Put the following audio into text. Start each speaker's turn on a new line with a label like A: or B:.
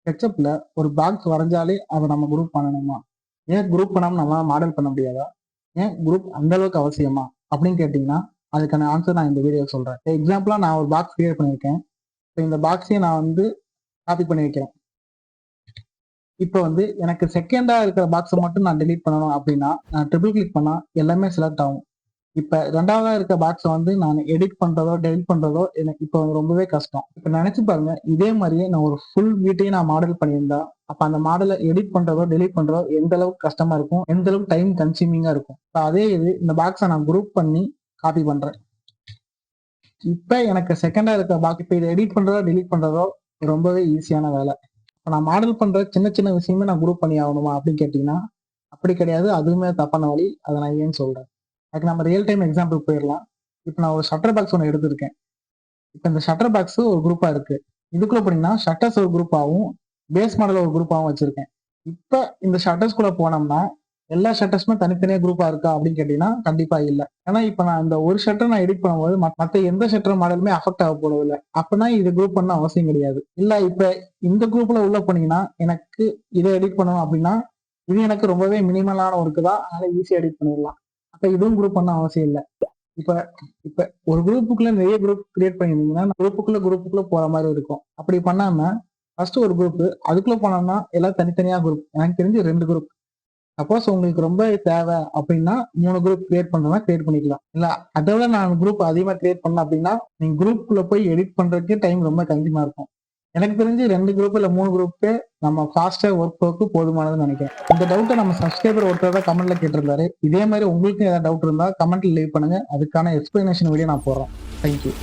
A: ஸ்கெட்சப்ல ஒரு பாக்ஸ் வரைஞ்சாலே அதை நம்ம குரூப் பண்ணணுமா? ஏன் குரூப் பண்ணாம நம்ம மாடல் பண்ண முடியாதா? ஏன் குரூப் அந்த அளவுக்கு அவசியமா அப்படின்னு கேட்டிங்கன்னா, அதுக்கான ஆன்சர் நான் இந்த வீடியோ சொல்றேன். எக்ஸாம்பிளா நான் ஒரு பாக்ஸ் கிரியேட் பண்ணியிருக்கேன். இப்போ இந்த பாக்ஸையும் நான் காப்பி பண்ணி வைக்கிறேன். இப்போ எனக்கு செகண்டா இருக்கிற பாக்ஸை மட்டும் நான் டெலீட் பண்ணணும் அப்படின்னா, நான் ட்ரிபிள் கிளிக் பண்ணா எல்லாமே செலக்ட் ஆகும். இப்ப 2வதா இருக்க பாக்ஸ நான் எடிட் பண்றதோ, டெலிட் பண்றதோ எனக்கு இப்போ ரொம்பவே கஷ்டம். இப்ப நினைச்சு பாருங்க, இதே மாதிரியே நான் ஒரு ஃபுல் வீட்டையும் நான் மாடல் பண்ணியிருந்தா, அப்ப அந்த மாடலை எடிட் பண்றதோ, டெலிட் பண்றதோ எந்த அளவுக்கு கஷ்டமா இருக்கும், எந்த அளவுக்கு டைம் கன்சியூமிங்கா இருக்கும். இப்ப அதே இது இந்த பாக்ஸை நான் குரூப் பண்ணி காப்பி பண்றேன். இப்ப எனக்கு செகண்டா இருக்க பாக்ஸ் இப்ப இதை எடிட் பண்றதோ, டெலிட் பண்றதோ ரொம்பவே ஈஸியான வேலை. இப்ப நான் மாடல் பண்ற சின்ன சின்ன விஷயமே நான் குரூப் பண்ணி ஆகணுமா அப்படின்னு கேட்டீங்கன்னா, அப்படி கிடையாது. அதுவுமே தப்பான வழி. அதை நான் ஏன்னு சொல்றேன். அதுக்கு நம்ம ரியல் டைம் எக்ஸாம்பிள் போயிடலாம். இப்போ நான் ஒரு ஷட்டர் பாக்ஸ் ஒன்று எடுத்திருக்கேன். இப்போ இந்த ஷட்டர் பாக்ஸ் ஒரு குரூப்பா இருக்கு. இதுக்குள்ள போனீங்கன்னா ஷட்டர்ஸ் ஒரு குரூப்பாகவும் பேஸ் மாடல் ஒரு குரூப்பாகவும் வச்சிருக்கேன். இப்போ இந்த ஷட்டர்ஸ்குள்ள போனோம்னா எல்லா ஷட்டர்ஸுமே தனித்தனியா குரூப்பா இருக்கா அப்படின்னு கேட்டீங்கன்னா கண்டிப்பா இல்லை. ஏன்னா இப்போ நான் இந்த ஒரு ஷட்டர் நான் எடிட் பண்ணும்போது மற்ற எந்த ஷட்டர் மாடலுமே அஃபெக்ட் ஆக போறதில்லை. அப்பனா இது குரூப் பண்ண அவசியம் கிடையாது. இல்ல இப்ப இந்த குரூப்ல உள்ள போனீங்கன்னா எனக்கு இதை எடிட் பண்ணணும் அப்படின்னா இது எனக்கு ரொம்பவே மினிமலான ஒர்க்கு தான். அதனால ஈஸியா எடிட் பண்ணிடலாம். அப்ப இதுவும் குரூப் பண்ண அவசியம் இல்லை. இப்ப இப்ப ஒரு குரூப்புக்குள்ள நிறைய குரூப் கிரியேட் பண்ணிருந்தீங்கன்னா குரூப்புக்குள்ள போற மாதிரி இருக்கும். அப்படி பண்ணாம ஃபர்ஸ்ட் ஒரு குரூப், அதுக்குள்ள போனோம்னா எல்லாம் தனித்தனியா குரூப். எனக்கு தெரிஞ்சு 2 குரூப். சப்போஸ் உங்களுக்கு ரொம்ப தேவை அப்படின்னா 3 குரூப் கிரியேட் பண்றதா கிரியேட் பண்ணிக்கலாம். இல்ல அதை விட நான் குரூப் அதிகமா கிரியேட் பண்ணேன் அப்படின்னா நீங்க குரூப்புக்குள்ள போய் எடிட் பண்றதுக்கு டைம் ரொம்ப கம்மியா இருக்கும். எனக்கு தெரிஞ்சு 2 குரூப் இல்ல 3 குரூப்பே நம்ம ஃபாஸ்டா ஒர்க் போக்கு போதுமானதுன்னு நினைக்கிறேன். இந்த டவுட்டை நம்ம சப்ஸ்கிரைபர் ஒருத்தர் தான் கமெண்ட்ல கேட்டிருந்தாரு. இதே மாதிரி உங்களுக்கு ஏதாவது டவுட் இருந்தா கமெண்ட்ல லீவ் பண்ணுங்க. அதுக்கான எக்ஸ்பிளனேஷன் வீடியோ நான் போடுறேன். தேங்க்யூ.